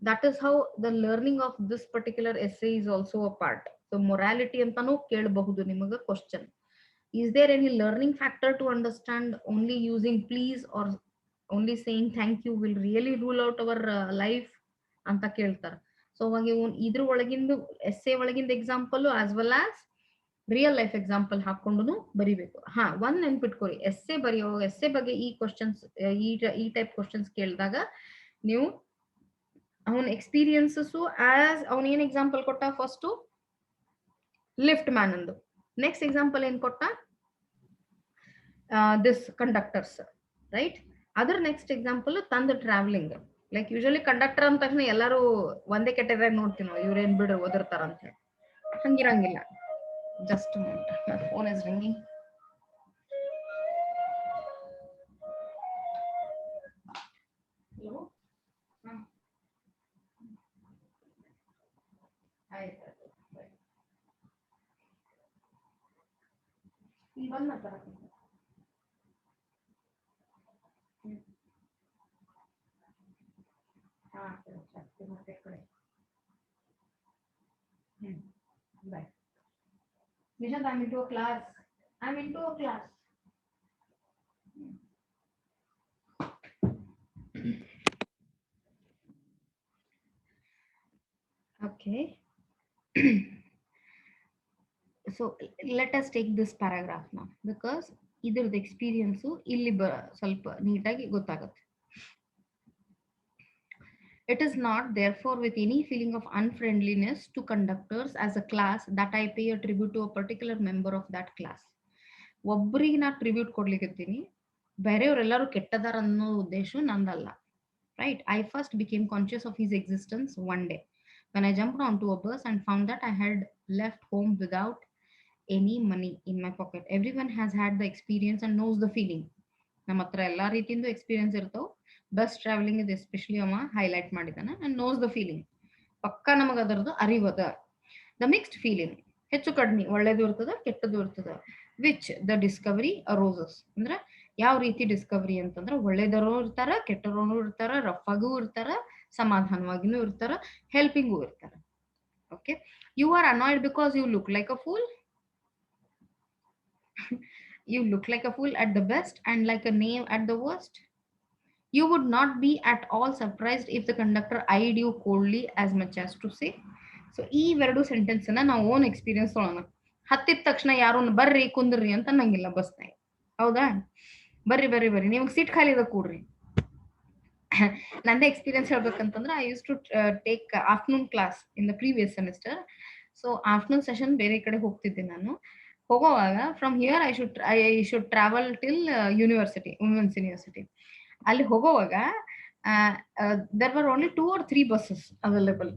That is how the learning of this particular essay is also a part. So morality ಅಂತಾನೂ ಕೇಳಬಹುದು ನಿಮಗೆ question. Is there any learning factor to understand only using please or only saying thank you will really rule out our life ಅಂತ ಕೇಳ್ತಾರೆ. So ಅವಾಗ ಇದ್ರ ಒಳಗಿಂದ essay ಒಳಗಿಂದ example as well as real life example ಹಾಕೊಂಡು ಬರಿಬೇಕು. ಒಂದ್ ನೆನ್ಪಿಟ್ಕೊರಿ, essay ಬಗ್ಗೆ ಈ ಕ್ವಶನ್ಸ್, ಈ ಟೈಪ್ ಕ್ವಶನ್ಸ್ ಕೇಳಿದಾಗ ನೀವು ಅವನ ಎಕ್ಸ್ಪೀರಿಯನ್ಸಸ್ ಆಸ್ ಅವನ್ ಏನ್ ಎಕ್ಸಾಂಪಲ್ ಕೊಟ್ಟ, ಫಸ್ಟ್ ಲಿಫ್ಟ್ ಮ್ಯಾನ್ ಅಂದು, ನೆಕ್ಸ್ಟ್ ಎಕ್ಸಾಂಪಲ್ ಏನ್ ಕೊಟ್ಟ, ದಿಸ್ ಕಂಡಕ್ಟರ್ಸ್, ರೈಟ್? ಅದರ ನೆಕ್ಸ್ಟ್ ಎಕ್ಸಾಂಪಲ್ ತಂದ ಟ್ರಾವೆಲಿಂಗ್. ಲೈಕ್ ಯೂಶಲಿ ಕಂಡಕ್ಟರ್ ಅಂದ ತಕ್ಷಣ ಎಲ್ಲಾರು ಒಂದೇ ಕೆಟಗರಿ ನೋಡ್ತೀವಿ ನಾವು, ಇವ್ರೇನ್ ಬಿಡ್ರಿ ಓದಿರ್ತಾರ ಅಂತ ಹೇಳಿ. ಹಂಗಿರಂಗಿಲ್ಲ. Just a moment. My phone is ringing. Hello? ಆಯ್ತು. ಇಲ್ಲಿ ಬಂದ್ ಮಾತಾಡಕ್ಕೆ. ಹಾ ಸರಿ ಮತ್ತೆ ಕಡೆ. Bye. Nishant, I'm into a class. I'm into a class. Okay. So let us take this paragraph now because ಇದ್ರದ್ದು ಎಕ್ಸ್ಪೀರಿಯನ್ಸು ಇಲ್ಲಿ ಸ್ವಲ್ಪ ನೀಟಾಗಿ ಗೊತ್ತಾಗುತ್ತೆ. It is not therefore with any feeling of unfriendliness to conductors as a class that I pay a tribute to a particular member of that class. ಒಬ್ಬರಿಗೆ ನಾ tribute ಕೊಡ್ಲಿಕ್ಕತ್ತೀನಿ, ಬೇರೆಯವರೆಲ್ಲರೂ ಕೆಟ್ಟದಾರ ಅನ್ನೋ ಉದ್ದೇಶ ನಂದಲ್ಲ. Right? I first became conscious of his existence one day when I jumped onto a bus and found that I had left home without any money in my pocket. Everyone has had the experience and knows the feeling. ನಮ್ಮ ಹತ್ರ ಎಲ್ಲಾ ರೀತಿಯಿಂದ experience ಇರ್ತಾವ. Bus travelling ಇದು especially ಅವ highlight ಮಾಡಿದಾನ and knows the feeling. ಪಕ್ಕ ನಮಗ ಅದರದ್ದು ಅರಿವದ. ದ ಮಿಕ್ಸ್ಡ್ ಫೀಲಿಂಗ್, ಹೆಚ್ಚು ಕಡಿಮೆ, ಒಳ್ಳೇದು ಇರ್ತದ ಕೆಟ್ಟದ್ದು ಇರ್ತದ. ವಿಚ್ ದ ಡಿಸ್ಕವರಿ ಅರೋಸಸ್, ಅಂದ್ರೆ ಯಾವ ರೀತಿ ಡಿಸ್ಕವರಿ ಅಂತಂದ್ರೆ ಒಳ್ಳೇದವರು ಇರ್ತಾರ, ಕೆಟ್ಟವರು ಇರ್ತಾರ, ರಫ್ ಆಗೂ ಇರ್ತಾರ, ಸಮಾಧಾನವಾಗಿನೂ ಇರ್ತಾರ, ಹೆಲ್ಪಿಂಗು ಇರ್ತಾರ. Okay, you are annoyed because you look like a fool. You look like a fool at the best and like a knave at the worst. You would not be at all surprised if the conductor eyed you coldly as much as to say. So ಈ ಎರಡು sentence ಅನ್ನ ನಾವು own experience ತೊಗೊಳೋಣ. ಹತ್ತಿದ ತಕ್ಷಣ ಯಾರು ಬರ್ರಿ ಕುಂದ್ರಿ ಅಂತ ಅನ್ನಂಗಿಲ್ಲ ಬಸ್ನಾಗ, ಹೌದಾ? ಬರ್ರಿ ಬರ್ರಿ ಬರ್ರಿ, ನಿಮ್ಗೆ ಸೀಟ್ ಖಾಲಿ ಅದ ಕೂಡ್ರಿ. ನಂದೇ ಎಕ್ಸ್ಪೀರಿಯನ್ಸ್ ಹೇಳ್ಬೇಕಂತಂದ್ರೆ I use to take afternoon class in the previous semester. So afternoon session ಬೇರೆ ಕಡೆ ಹೋಗ್ತಿದ್ದೆ ನಾನು. ಹೋಗೋವಾಗ from here I should travel till university, women's university. ಅಲ್ಲಿ ಹೋಗೋವಾಗ there were only 2 or 3 buses available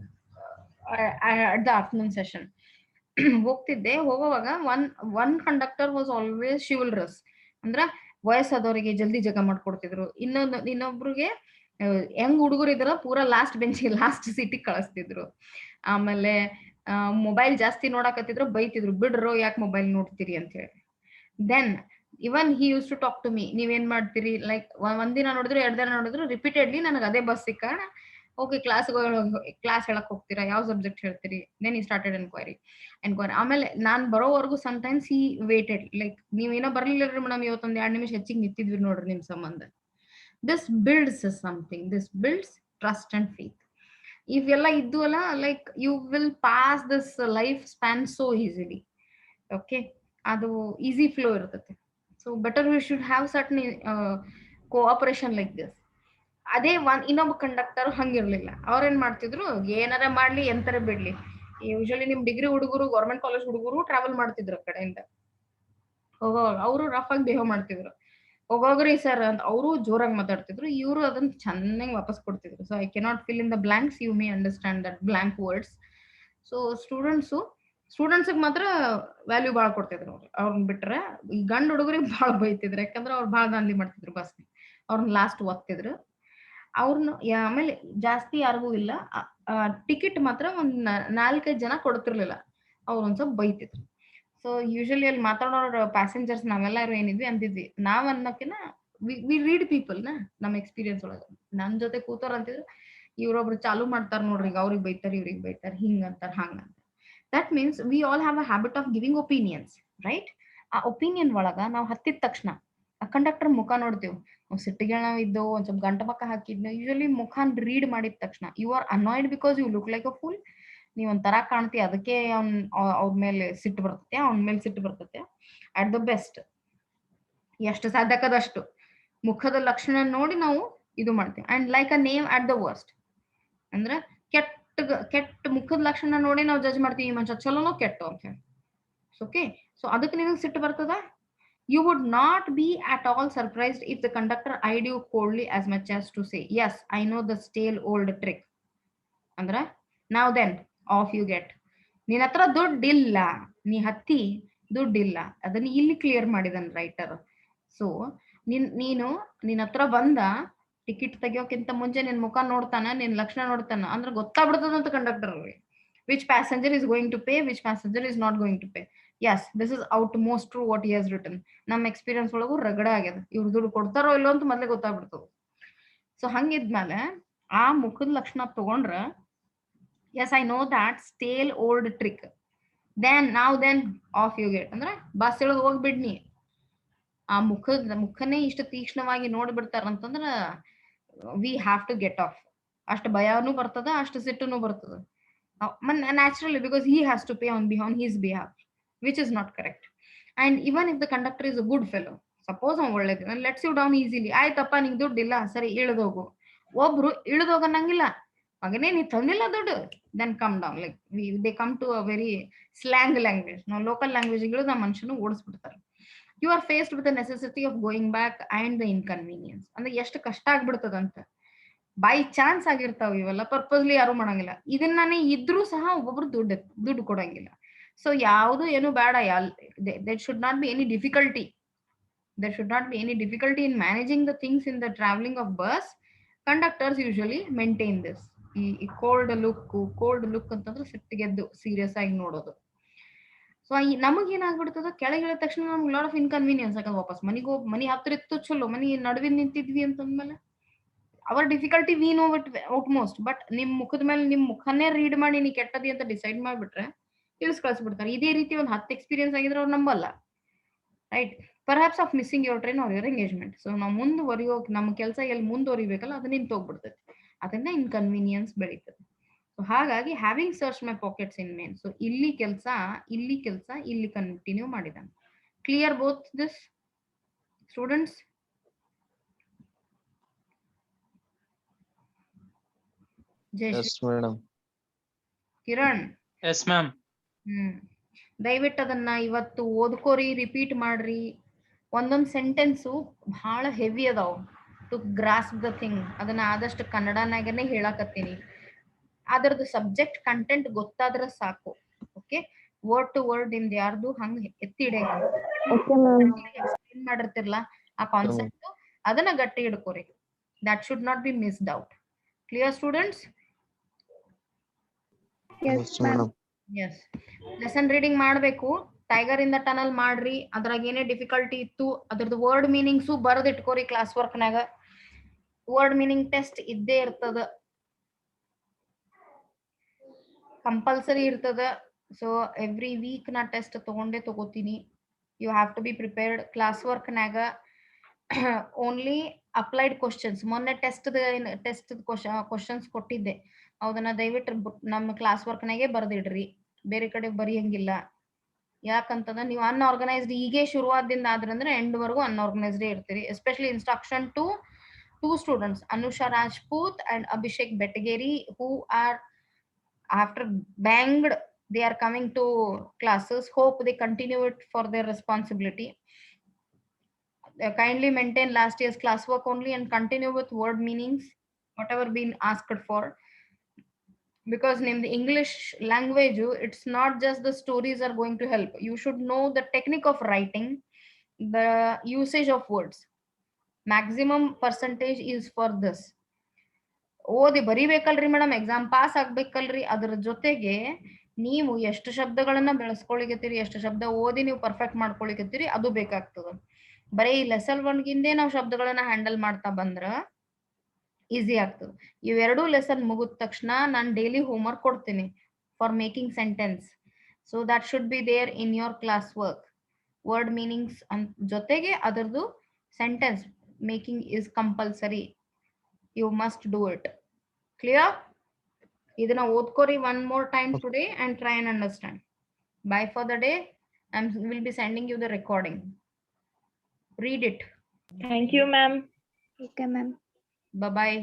at the afternoon session. ಹೋಗ್ತಿದ್ದೆ. ಹೋಗೋವಾಗ one conductor was always chivalrous, ಅಂದ್ರ ವಯಸ್ಸಾದವರಿಗೆ ಜಲ್ದಿ ಜಗ ಮಾಡ್ಕೊಡ್ತಿದ್ರು. ಇನ್ನೊಬ್ರಿಗೆ ಹೆಂಗ್ ಹುಡುಗರು ಇದ್ರ ಪೂರಾ ಲಾಸ್ಟ್ ಬೆಂಚಿಗೆ ಲಾಸ್ಟ್ ಸೀಟಿಗೆ ಕಳಿಸ್ತಿದ್ರು. ಆಮೇಲೆ ಮೊಬೈಲ್ ಜಾಸ್ತಿ ನೋಡಕತ್ತಿದ್ರು, ಬೈತಿದ್ರು, ಬಿಡ್ರೋ ಯಾಕೆ ಮೊಬೈಲ್ ನೋಡ್ತೀರಿ ಅಂತ ಹೇಳಿ. Then even he used to talk to me, ನೀವೇನ್ ಮಾಡ್ತೀರಿ, ಲೈಕ್ ಒಂದಿನ ನೋಡಿದ್ರು 2 ದಿನ ನೋಡಿದ್ರು ರಿಪೀಟೆಡ್ಲಿ ನನಗೆ ಅದೇ ಬಸ್ ಸಿಕ್ಕಾಣ, ಓಕೆ ಕ್ಲಾಸ್ ಹೇಳಕ್ ಹೋಗ್ತೀರಾ, ಯಾವ ಸಬ್ಜೆಕ್ಟ್ ಹೇಳ್ತೀರಿ. ದೆನ್ ಈ ಸ್ಟಾರ್ಟೆಡ್ ಎನ್ಕ್ವೈರಿ. ಆಮೇಲೆ ನಾನ್ ಬರೋವರೆಗೂ ಸಮ್ಟೈಮ್ಸ್ ಈ ವೇಟೆಡ್, ಲೈಕ್ ನೀವೇನೋ ಬರ್ಲಿಲ್ಲ ಮೇಡಮ್, ಇವತ್ತೊಂದ್ 2 ನಿಮಿಷ ಹೆಚ್ಚಿಗೆ ನಿಂತಿದ್ವಿ ನೋಡ್ರಿ ನಿಮ್ ಸಂಬಂಧ. This builds something, this builds trust and faith. ಇವೆಲ್ಲ ಇದ್ದು ಅಲ್ಲ, like you will pass this life span so easily. Okay, ಅದು ಈಸಿ ಫ್ಲೋ ಇರ್ತದೆ. So better we should have certain cooperation like this. ಅದೇ ಇನ್ನೊಬ್ಬ ಕಂಡಕ್ಟರ್ ಹಂಗಿರ್ಲಿಲ್ಲ. ಅವ್ರೇನ್ ಮಾಡ್ತಿದ್ರು, ಏನಾರ ಮಾಡ್ಲಿ ಎಂತರ ಬಿಡ್ಲಿ. ಯೂಶಲಿ ನಿಮ್ ಡಿಗ್ರಿ ಹುಡುಗರು, ಗೌರ್ಮೆಂಟ್ ಕಾಲೇಜ್ ಹುಡುಗರು ಟ್ರಾವೆಲ್ ಮಾಡ್ತಿದ್ರು ಕಡೆಯಿಂದ. ಹೋಗೋವಾಗ ಅವರು ರಫ್ ಆಗಿ ಬಿಹೇವ್ ಮಾಡ್ತಿದ್ರು. ಹೋಗೋಗ್ರಿ ಸರ್ ಅಂತ ಅವರು ಜೋರಾಗಿ ಮಾತಾಡ್ತಿದ್ರು, ಇವರು ಅದನ್ನ ಚೆನ್ನಾಗಿ ವಾಪಸ್ ಕೊಡ್ತಿದ್ರು. So I cannot fill in the blanks, you may understand that blank words. So ಸ್ಟೂಡೆಂಟ್ಸ್ಗೆ ಮಾತ್ರ ವ್ಯಾಲ್ಯೂ ಭಾಳ ಕೊಡ್ತಿದ್ರು ಅವ್ರು. ಅವ್ರನ್ನ ಬಿಟ್ರೆ ಈ ಗಂಡು ಹುಡುಗರಿಗೆ ಭಾಳ ಬೈತಿದ್ರು, ಯಾಕಂದ್ರೆ ಅವ್ರು ಭಾಳ ದಾಂಧಲಿ ಮಾಡ್ತಿದ್ರು ಬಸ್ನ. ಅವ್ರನ್ನ ಲಾಸ್ಟ್ ಒತ್ತಿದ್ರು ಅವ್ರನ್ನ. ಆಮೇಲೆ ಜಾಸ್ತಿ ಯಾರಿಗೂ ಇಲ್ಲ, ಟಿಕೆಟ್ ಮಾತ್ರ ಒಂದ್ 4-5 ಜನ ಕೊಡ್ತಿರ್ಲಿಲ್ಲ, ಅವ್ರು ಒಂದ್ ಸ್ವಲ್ಪ ಬೈತಿದ್ರು. ಸೊ ಯೂಶಲಿ ಅಲ್ಲಿ ಮಾತಾಡೋರು ಪ್ಯಾಸೆಂಜರ್ಸ್ ನಾವೆಲ್ಲರೂ ಏನಿದ್ವಿ ಅಂತಿದ್ವಿ. ನಾವ್ ಅನ್ನೋಕಿನ ವಿ ರೀಡ್ ಪೀಪಲ್ ನ, ನಮ್ಮ ಎಕ್ಸ್ಪೀರಿಯನ್ಸ್ ಒಳಗ. ನನ್ ಜೊತೆ ಕೂತವ್ರ ಅಂತಿದ್ರು, ಇವ್ರೊಬ್ರು ಚಾಲು ಮಾಡ್ತಾರ ನೋಡ್ರಿ, ಈಗ ಅವ್ರಿಗೆ ಬೈತಾರ, ಇವ್ರಿಗೆ ಬೈತಾರ, ಹಿಂಗ್ ಅಂತಾರ, ಹಂಗ ಅಂತ. That means we all have a habit of giving opinions, right? ಆ ಒಪಿನಿಯನ್ ಒಳಗ ನಾವು ಹತ್ತಿದ ತಕ್ಷಣ ಆ ಕಂಡಕ್ಟರ್ ಮುಖ ನೋಡ್ತೀವಿ. ನಾವು ಸಿಟ್ಟಿಗೆ ನಾವು ಇದ್ದವು, ಒಂದ್ ಸ್ವಲ್ಪ ಗಂಟ ಪಕ್ಕ ಹಾಕಿದ್ವಿ. ಯೂಶಲಿ ಮುಖಾನ್ ರೀಡ್ ಮಾಡಿದ ತಕ್ಷಣ you are annoyed because you look like a fool. ನೀವ್ ಒಂಥರ ಕಾಣ್ತಿ, ಅದಕ್ಕೆ ಅವ್ರ ಮೇಲೆ ಸಿಟ್ಟು ಬರ್ತತೆ, ಅವನ ಮೇಲೆ ಸಿಟ್ಟು ಬರ್ತತೆ. ಅಟ್ ದ ಬೆಸ್ಟ್ ಎಷ್ಟು ಸಾಧ್ಯಕ್ಕದಷ್ಟು ಮುಖದ ಲಕ್ಷಣ ನೋಡಿ ನಾವು ಇದು ಮಾಡ್ತೀವಿ. And like a name at the worst, ಅಂದ್ರ ಕೆಟ್ಟ ಮುಖದ ಲಕ್ಷಣ ನೋಡಿ ನಾವು ಜಡ್ಜ್ ಮಾಡ್ತೀವಿ, ಈ ಮನುಷ್ಯ ಚಲೋನೋ ಕೆಟ್ಟೋ ಅಂತ ಹೇಳಿ. ಓಕೆ, ಸೊ ಅದಕ್ಕೆ ನಿಮಗೆ ಸಿಟ್ಟು ಬರ್ತದ. You would not be at all surprised if the conductor eyed you coldly as much as to say, yes, I know the stale old trick. Andra, now then, off you get. ನಿನ್ನ ಹತ್ರ ದುಡ್ಡಿಲ್ಲ, ನೀ ಹತ್ತಿ ದುಡ್ಡಿಲ್ಲ, ಅದನ್ನ ಇಲ್ಲಿ clear ಮಾಡಿದನ್ writer. So ನೀನು ನಿನ್ ಹತ್ರ ಬಂದ ಟಿಕೆಟ್ ತೆಗಿಯೋಕ್ಕಿಂತ ಮುಂಚೆ ನಿನ್ ಮುಖ ನೋಡ್ತಾನ, ನಿನ್ ಲಕ್ಷಣ ನೋಡ್ತಾನ, ಅಂದ್ರೆ ಗೊತ್ತಾಗ್ಬಿಡ್ತದಂತ conductor which passenger is going to pay, which passenger is not going to pay. Yes, this is outmost true what he has written. ನಮ್ಮ ಎಕ್ಸ್ಪೀರಿಯನ್ಸ್ ಒಳಗೂ ರಗಡ ಆಗ್ಯದ, ಇವ್ರು ದುಡ್ಡು ಕೊಡ್ತಾರೋ ಇಲ್ಲೋ ಅಂತ ಮೊದ್ಲೇ ಗೊತ್ತಾಗ್ಬಿಡ್ತದ. ಸೊ ಹಂಗಿದ್ಮೇಲೆ ಆ ಮುಖದ ಲಕ್ಷಣ ತಗೊಂಡ್ರ, yes I know that stale old trick, then off you get, ಅಂದ್ರೆ ಬಸ್ ಇಳಿದು ಹೋಗ್ಬಿಡ್ನಿ. ಆ ಮುಖನೇ ಇಷ್ಟು ತೀಕ್ಷ್ಣವಾಗಿ ನೋಡ್ಬಿಡ್ತಾರಂತಂದ್ರ we have to get off. ಅಷ್ಟು ಭಯನೂ ಬರ್ತದ, ಅಷ್ಟು ಸಿಟ್ಟುನು ಬರ್ತದ. Naturally, because he has to pay on his behalf, which is not correct. And even if the conductor is a good fellow, suppose ಅವ್ನು ಒಳ್ಳೇದು, lets you down easily, ಆಯ್ತಪ್ಪ ನಿಂಗೆ ದುಡ್ಡಿಲ್ಲ, ಸರಿ ಇಳಿದೋಗು. ಒಬ್ರು ಇಳಿದೋಗನ್ನಂಗಿಲ್ಲ, ಮಗನೇ ನೀ ತಂದಿಲ್ಲ ದುಡ್ಡು, then come down. Like they come to a very slang language. ನಾವು ಲೋಕಲ್ ಲ್ಯಾಂಗ್ವೇಜ್ ಇಳಿದು ಆ ಮನುಷ್ಯನು ಓಡಿಸ್ಬಿಡ್ತಾರೆ. You are faced with the necessity of going back and the inconvenience. ಅಂದ್ರೆ ಎಷ್ಟು ಕಷ್ಟ ಆಗ್ಬಿಡ್ತದಂತ. ಬೈ ಚಾನ್ಸ್ ಆಗಿರ್ತಾವ ಇವೆಲ್ಲ, ಪರ್ಪಸ್ಲಿ ಯಾರು ಮಾಡಂಗಿಲ್ಲ. ಇದನ್ನಾನೇ ಇದ್ರೂ ಸಹ ಒಬ್ಬೊಬ್ರು ದುಡ್ಡು ಕೊಡಂಗಿಲ್ಲ. ಸೊ ಯಾವುದು ಏನು ಬೇಡ, there should not be any difficulty. There should not be any difficulty in managing the things in the traveling of bus. Conductors usually maintain this. ಈ ಕೋಲ್ಡ್ ಲುಕ್ ಅಂತಂದ್ರೆ ಸಿಟ್ಟಿಗೆದ್ದು ಸೀರಿಯಸ್ ಆಗಿ ನೋಡೋದು. ಸೊ ನಮಗ್ ಏನಾಗ್ಬಿಡ್ತದ, ಕೆಳಗಿಳಿದ ತಕ್ಷಣ ನಮ್ಗೆ ಲಾಟ್ ಆಫ್ ಇನ್ಕನ್ವೀನಿಯನ್ಸ್. ಯಾಕಂದ್ರೆ ವಾಪಸ್ ಮನಿ ಹತ್ರ ಇತ್ತು ಚಲೋ, ಮನಿ ನಡುವಿನ ನಿಂತಿದ್ವಿ ಅಂತಂದ್ಮೇಲೆ our difficulty we know it outmost. But ನಿಮ್ ಮುಖದ ಮೇಲೆ ನಿಮ್ ಮುಖನೇ ರೀಡ್ ಮಾಡಿ ನೀ ಕೆಟ್ಟದಿ ಅಂತ ಡಿಸೈಡ್ ಮಾಡ್ಬಿಟ್ರೆ ಇಳಿಸ್ ಕಳ್ಸ್ಬಿಡ್ತಾರೆ. ಇದೇ ರೀತಿ ಒಂದು 10 ಎಕ್ಸ್ಪೀರಿಯನ್ಸ್ ಆಗಿದ್ರೆ ಅವ್ರು ನಂಬಲ್ಲ, right? Perhaps of missing your train or your engagement. So ನಾವು ಮುಂದುವರಿಯೋಕೆ ನಮ್ಮ ಕೆಲಸ ಎಲ್ಲಿ ಮುಂದುವರಿಬೇಕಲ್ಲ ಅದು ನಿಂತೋಗ್ಬಿಡ್ತೈತಿ, ಅದರಿಂದ ಇನ್ಕನ್ವೀನಿಯನ್ಸ್ ಬೆಳೀತದೆ. ಸೊ ಹಾಗಾಗಿ having search my pockets in vain. So ಇಲ್ಲಿ ಕೆಲಸ ಇಲ್ಲಿ ಕಂಟಿನ್ಯೂ ಮಾಡಿದಾನೆ. Clear both this students? Yes, madam. Kiran? Yes, ma'am. ದಯವಿಟ್ಟು ಅದನ್ನ ಇವತ್ತು ಓದ್ಕೋರಿ, ರಿಪೀಟ್ ಮಾಡ್ರಿ. ಒಂದೊಂದ್ ಸೆಂಟೆನ್ಸು ಬಹಳ ಹೆವಿ ಅದಾವ ಟು ಗ್ರಾಸ್ಪ್ ದ ಥಿಂಗ್. ಅದನ್ನ ಆದಷ್ಟು ಕನ್ನಡನಾಗನೇ ಹೇಳಕತ್ತೀನಿ. ಅದರದ್ದು ಸಬ್ಜೆಕ್ಟ್ ಕಂಟೆಂಟ್ ಗೊತ್ತಾದ್ರ ಸಾಕು. ಓಕೆ, ವರ್ಡ್ ಟು ವರ್ಡ್ ನಿಮ್ದು ಯಾರ್ದು ಹಂಗ ಎಕ್ಸ್ಪ್ಲೇನ್ ಮಾಡಿರ್ತಿರ್ಲ ಆ ಕಾನ್ಸೆಪ್ಟ್, ಅದನ್ನ ಗಟ್ಟಿ ಹಿಡ್ಕೋರಿ. That should not be missed out. Clear students? Yes, ma'am. Yes. Lesson reading ಮಾಡ್ಬೇಕು. ಟೈಗರ್ ಇನ್ ದ ಟನಲ್ ಮಾಡ್ರಿ. ಅದ್ರಾಗ ಏನೇ ಡಿಫಿಕಲ್ಟಿ ಇತ್ತು ಅದ್ರದ್ದು ವರ್ಡ್ ಮೀನಿಂಗ್ಸು ಬರೆದು ಇಟ್ಕೋರಿ. ಕ್ಲಾಸ್ ವರ್ಕ್ನಾಗ ವರ್ಡ್ ಮೀನಿಂಗ್ ಟೆಸ್ಟ್ ಇದ್ದೇ ಇರ್ತದ, ಕಂಪಲ್ಸರಿ ಇರ್ತದ. ಸೊ ಎವ್ರಿ ವೀಕ್ ನಾ ಟೆಸ್ಟ್ ತಗೋತೀನಿ. You have to be prepared. Class ವರ್ಕ್ನಾಗ ಓನ್ಲಿ ಅಪ್ಲೈಡ್ ಕ್ವಶನ್ಸ್. ಮೊನ್ನೆ ಟೆಸ್ಟ್ ಕ್ವಶನ್ಸ್ ಕೊಟ್ಟಿದ್ದೆ, ಅದನ್ನ ದಯವಿಟ್ಟು ನಮ್ಮ ಕ್ಲಾಸ್ ವರ್ಕ್ನಾಗೆ ಬರ್ದಿಡ್ರಿ, ಬೇರೆ ಕಡೆ ಬರೆಯಂಗಿಲ್ಲ. ಯಾಕಂತಂದ್ರೆ ನೀವು ಅನ್ಆರ್ಗನೈಸ್ಡ್ ಈಗೇ ಶುರುವಾದಿಂದ ಆದ್ರಂದ್ರೆ ಎಂಡ್ ವರ್ಗೂ ಅನ್ಆರ್ಗನೈಸ್ಡೇ ಇರ್ತೀರಿ. Especially instruction to 2 students, Anusha Rajput and Abhishek Betgeri, who are after banged, they are coming to classes. Hope they continue it for their responsibility. Kindly maintain last year's classwork only and continue with word meanings, whatever been asked for. Because in the English language, it's not just the stories are going to help. You should know the technique of writing, the usage of words. Maximum percentage is for this. ಓದಿ ಬರಿಬೇಕಲ್ರಿ madam, exam pass ಆಗ್ಬೇಕಲ್ರಿ. ಅದ್ರ ಜೊತೆಗೆ ನೀವು ಎಷ್ಟು ಶಬ್ದಗಳನ್ನ ಬೆಳೆಸ್ಕೊಳಿಕತ್ತೀರಿ, ಎಷ್ಟು ಶಬ್ದ ಓದಿ ನೀವು perfect ಮಾಡ್ಕೊಳಿಕತ್ತೀರಿ, ಅದು ಬೇಕಾಗ್ತದ. ಬರೀ ಲೆಸನ್ 1ಗಿಂದೇ ನಾವು ಶಬ್ದಗಳನ್ನ ಹ್ಯಾಂಡಲ್ ಮಾಡ್ತಾ ಬಂದ್ರ ಈಸಿ ಆಗ್ತದೆ. ಇವೆರಡೂ ಲೆಸನ್ ಮುಗಿದ ತಕ್ಷಣ ನಾನು ಡೈಲಿ ಹೋಮ್ವರ್ಕ್ ಕೊಡ್ತೀನಿ for making sentence. So that should be there in your class work. Word meanings ಜೊತೆಗೆ ಅದರದ್ದು sentence making is compulsory. You must do it. Clear? Idana odkori one more time today and try and understand. Bye for the day. I will be sending you the recording. Read it. Thank you, ma'am. Okay, ma'am. Bye bye.